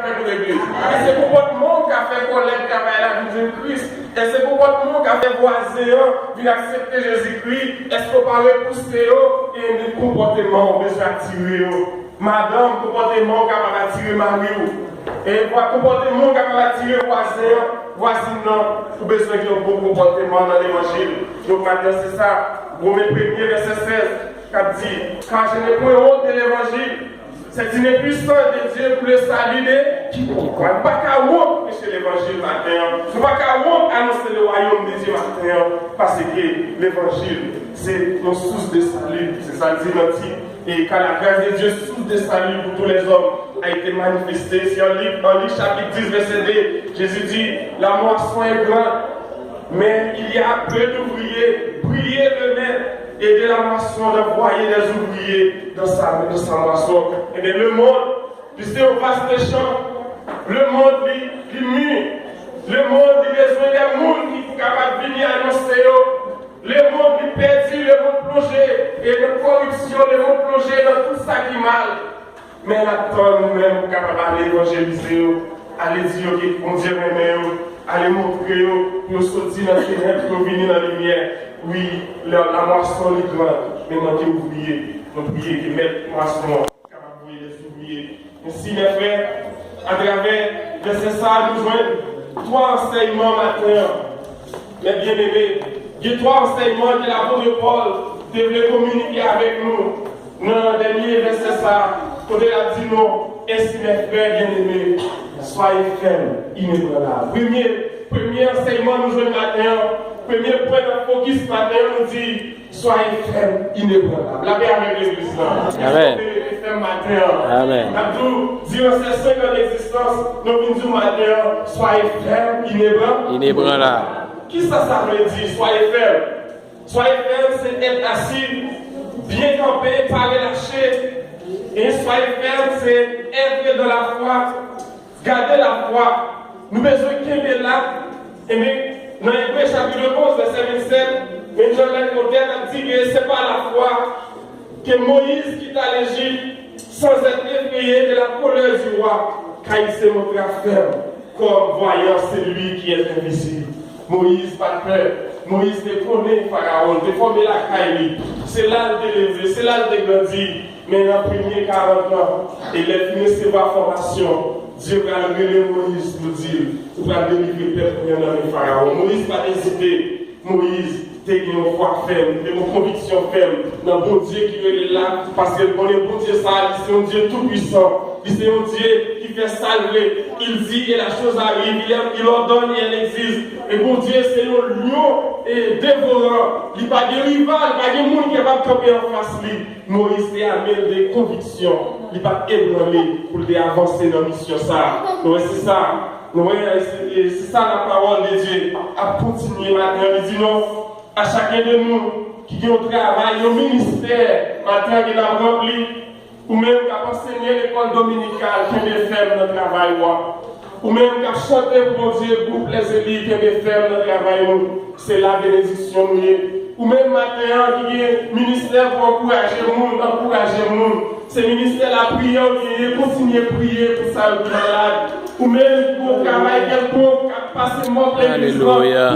fait pour l'église. Et c'est pour votre monde qui a fait collecte, qui a fait la vie de Christ. Et c'est pour votre monde qui a fait voisin, qui a accepté Jésus-Christ. Est-ce qu'on va repousser et des comportements que je vais attirer? Madame, comportement qui va attirer Marie. Et comportement qui va attirer voisin, pour besoin de bon comportement dans l'évangile. Donc maintenant, c'est ça. Romains 1er, verset 16, qui dit, car je n'ai point honte de l'évangile. C'est une puissance de Dieu pour le salut de quiconque. Il n'y a pas qu'à honte prêcher l'évangile matin. Il n'y a pas qu'à honte annoncer le royaume de Dieu matin. Parce que l'évangile, c'est une source de salut. C'est ça le dit dans le titre. Et quand la grâce de Dieu, source de salut pour tous les hommes, a été manifestée. Si on lit chapitre 10, verset 2, Jésus dit, la moisson est grande, mais il y a peu d'ouvriers. Priez le maître et de la moisson d'envoyer des ouvriers dans sa moisson. Et bien le monde, puisque au vaste champ, le monde lui mue. Le monde lui besoin des mondes qui sont capables de venir annoncer. Le monde lui perdu, le monde plongé, et la corruption, le monde plongé dans tout ça qui est mal. Mais là-dedans, nous-mêmes, nous sommes capables d'évangéliser, aller dire qu'on Dieu aime, aller montrer, pour sortir dans les ténèbres, pour venir dans la lumière. Oui, la moisson est grande, mais nous devons oublier. Nous prions que mettre moisson, capable de les oublier. Ainsi, mes frères, à travers verset ça, nous joignons 3 enseignements matin. Mes bien-aimés, il y a 3 enseignements que l'apôtre Paul devait communiquer avec nous. Dans le dernier verset ça, quand il a dit non, ainsi mes frères bien-aimés, soyez fermes, inébranlables. Premier enseignement, nous jouons matin. Premier point de focus matin, nous dit soyez fermes, inébranlables. La paix avec l'église là. Amen. Amen. Nous disons ces 5 ans d'existence, nous venons matin, soyez fermes, inébranlables. Qui ça veut dire? Soyez fermes. Soyez fermes, c'est être assis, bien campé, pas relâché. Et soyez fermes, c'est être dans la foi, garder la foi. Nous besoin qu'il là. Et bien, dans Hébreux chapitre 11, verset 27, mais Jean-Luc Moderne a dit que ce n'est pas la foi que Moïse quitta l'Égypte sans être effrayé de la colère du roi, car il s'est montré ferme, comme voyant celui qui est invisible. Moïse pas peur. Moïse déconné Pharaon, déformé la caille. C'est là de l'élever, c'est là de grandir. Mais dans les premiers 40 ans, il a fini ses formations. Dieu va lever Moïse pour dire, tu vas délivrer le peuple de Pharaon. Moïse va hésiter. Moïse, tu as une foi ferme, tu as une conviction ferme dans le bon Dieu qui est là. Parce que le bon Dieu, c'est un Dieu tout-puissant. C'est un Dieu qui fait salver. Il dit et la chose arrive. Il ordonne et elle existe. Et bon Dieu, c'est un lion et dévorant. Il n'y a pas de rival, il n'y a pas de monde qui est capable de camper en face de lui. Moïse est amené des convictions. Il n'est pas ébranlé pour avancer dans la mission. Donc c'est ça. C'est ça la parole de Dieu. À continuer maintenant. Il dit non à chacun de nous qui a un travail, un ministère, maintenant qu'il a rempli. Ou même qui a enseigné l'école dominicale, qui est ferme dans le travail. Ou même qui a chanté pour Dieu, groupe les élites, qui est ferme dans le travail. C'est la bénédiction. Ou même maintenant qui est ministère pour encourager le monde. C'est ministère de la prière, qui continue à prier pour ça, le malade. Ou même pour travailler quelconque, passer mon plaisir,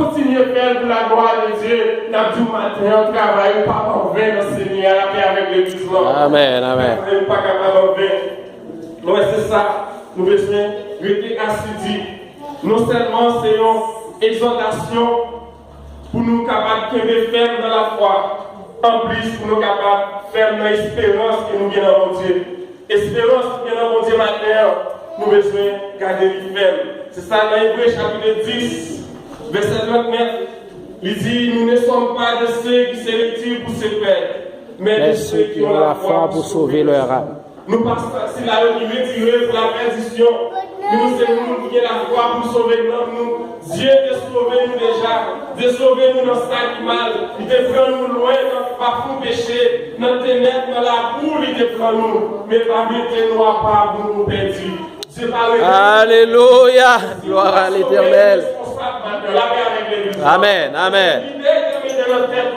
continuer à faire pour la gloire de Dieu. Dans tout matin, on travaille, pas en vain dans le Seigneur, la paix avec l'église. Amen, amen. Vous n'êtes pas capable en vain. Donc c'est ça, nous devons rester assidus. Non seulement c'est une exhortation pour nous capables de faire dans la foi, en plus pour nous capables de faire dans l'espérance que nous gagnons dans mon Dieu. Espérance que nous gagnons dans mon Dieu matin, nous devons garder les fermes. C'est ça dans Hébreux chapitre 10, verset 29. Il dit, nous ne sommes pas de ceux qui se retirent pour se perdre, mais de ceux qui ont la foi pour sauver leur âme. Nous passons si la retirée pour la perdition. Nous, c'est nous qui avons la foi pour sauver nous. Dieu te sauvé nous déjà. Dieu sauvé nous dans ce mal. Il te prend nous loin dans le parfum péché, dans le ténèbres, dans la boue, il te prend nous. Mais pas mettre nous à part pour nous perdre. Alléluia. Gloire à l'Éternel. Amen, amen. dans la tête,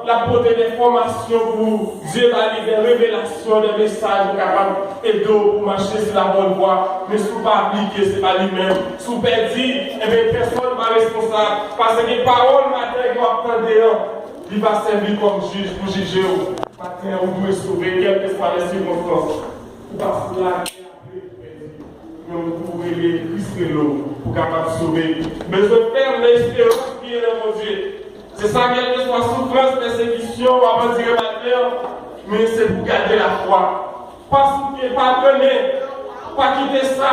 la porter des formations pour Dieu va lui des révélations, des messages capables et pour marcher sur la bonne voie. Mais si vous ne pas appliquer, ce n'est pas lui-même. Si vous perdez, eh bien, personne n'est pas responsable. Parce que les paroles matin qui vont attendre, il va servir comme juge pour juger. Matin, vous pouvez sauver, quelles que soient les circonstances. Parce que là, nous pouvons les Christ pour capable de sauver. Mais je ferme l'espérance qui est dans mon Dieu. C'est ça, quelle que soit souffrance, persécution, on va dire matin, mais c'est pour garder la foi. Pas souffrir, pas donner, pas quitter ça,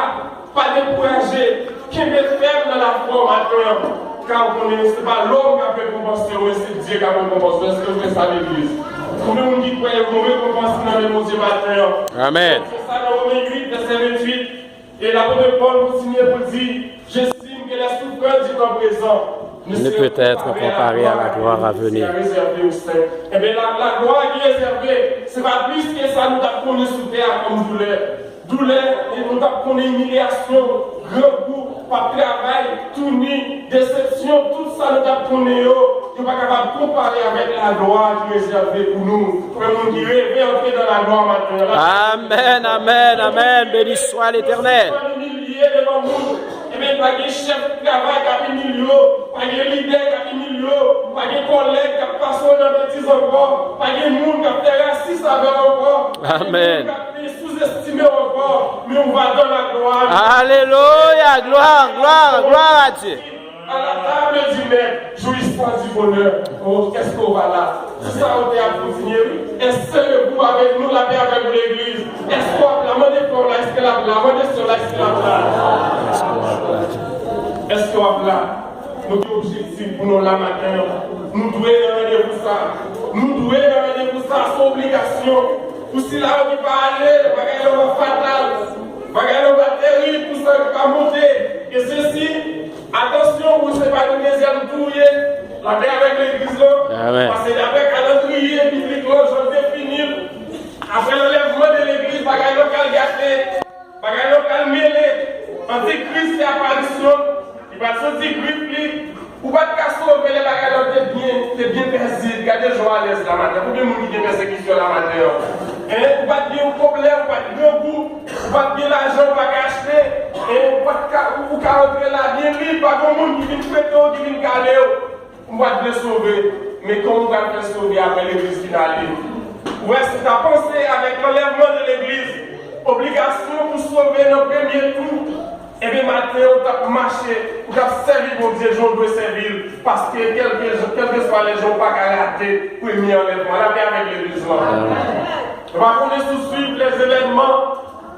pas décourager, qui est ferme dans la foi matin. Car ce n'est pas l'homme qui a fait compenser, mais c'est Dieu qui a fait compenser. Est-ce que vous faites ça à l'église? Pour le monde qui croit, vous récompenser dans le nom de Dieu matin. Amen. C'est ça dans Romains 8, verset 28. Et l'apôtre Paul continue pour dire, j'estime que la souffrance du temps présent ne peut être comparée à la gloire à venir. Eh bien, la gloire qui est réservée, ce n'est pas plus que ça nous a connu sous terre comme douleur. Douleur, et nous avons connu humiliation, grand goût, pas travail, tournis, déception, tout ça nous avons connu. Nous ne sommes pas capables de comparer avec la gloire qui est réservée pour nous. Pour le monde qui rêve entrer dans la gloire maintenant. Amen, amen, amen. Béni soit l'Éternel. Et même pas de chef de travail qui a mis milieu, pas de leader qui a mis milieu, pas de collègue qui a passé dans le bêtise encore, pas de monde qui a fait raciste avec encore, amen. Qui a fait sous-estimé encore, mais on va dans la gloire. Alléluia, gloire, gloire, gloire à Dieu. À la table du maître, jouissance du bonheur. Oh, qu'est-ce qu'on va là? Si ça on est à continuer, essayez-vous avec nous, la paix avec l'église. Est-ce qu'on la main pour là, est-ce que la main sur là, est-ce que la est-ce qu'on va là? Notre objectif pour nous la matin, nous devons regarder pour ça. Nous devons regarder pour ça, c'est obligation. Ou si là on ne peut pas aller, on va fatal, on va terrible, pour ça qui va monter. Et ceci, attention, vous ne savez pas le deuxième tour, la paix avec l'église là. Parce que d'après calendrier biblique, je vais finir. Après l'enlèvement de l'église, bagaille local gâté, bagaille local mêlé, antichrist et apparition, il va sortir griffe, ou pas de sauver les bagailles c'est bien perçu, gardez les gens à l'aise la matin, pour bien mourir de persécution la matin. Ou pas de bien un problème, pas de bien goût, ou pas de bien l'argent, pas d'acheter, et pas de rentrer là, bien libre, pas de monde qui vient fêter, qui vient caler, on va te sauver. Mais comment on va te sauver après l'église finale? Ouais, si tu as pensé avec l'enlèvement de l'église, obligation pour sauver le premier tour, et bien maintenant on t'a marché, on t'a servi pour Dieu, on doit servir, parce que quel que soit les gens, pas qu'à rater pour le premier enlèvement, la paix avec l'église. On va connaître suivre les événements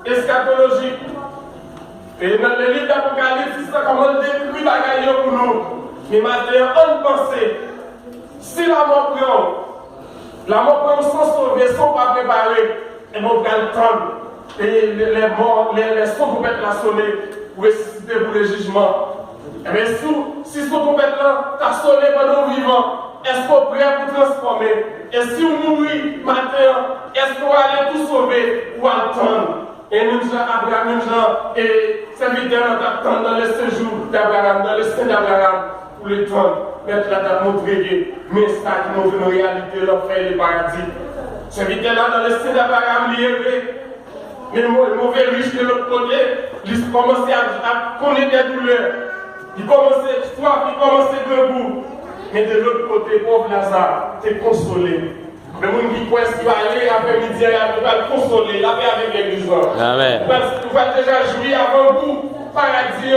eschatologiques. Et dans le livre d'Apocalypse, c'est ça comment on décrit la gagne pour nous. Mais maintenant, on pense, si la mort prend sans sauver, sans pas préparer, et on va le temps. Et les morts, les sons qu'on mettre la sonner pour ressusciter pour le jugement. Et bien, si ce qu'on mettre là, t'as sonné pendant vivant, est-ce qu'on est prêt pour transformer? Et si on mourit matin, est-ce qu'on va aller tout sauver ou attendre? Et nous, Abraham, nous, et serviteurs, attendent dans le séjour d'Abraham, dans le sein d'Abraham, pour le temps, mettre la date montrée, mais ça qui montre une réalité, l'enfer et le paradis. Serviteurs là, dans le sein d'Abraham, lié. Mais le mauvais riche de l'autre côté, il commençait à connaître des douleurs. Il commençait à soif, il commençait debout. Mais de l'autre côté, pauvre Lazare, t'es consolé. Mais mon qui croit qu'il va aller après-midi, il va le consoler, la paix avec l'église. Amen. Vous va déjà jouir avant vous, paradis.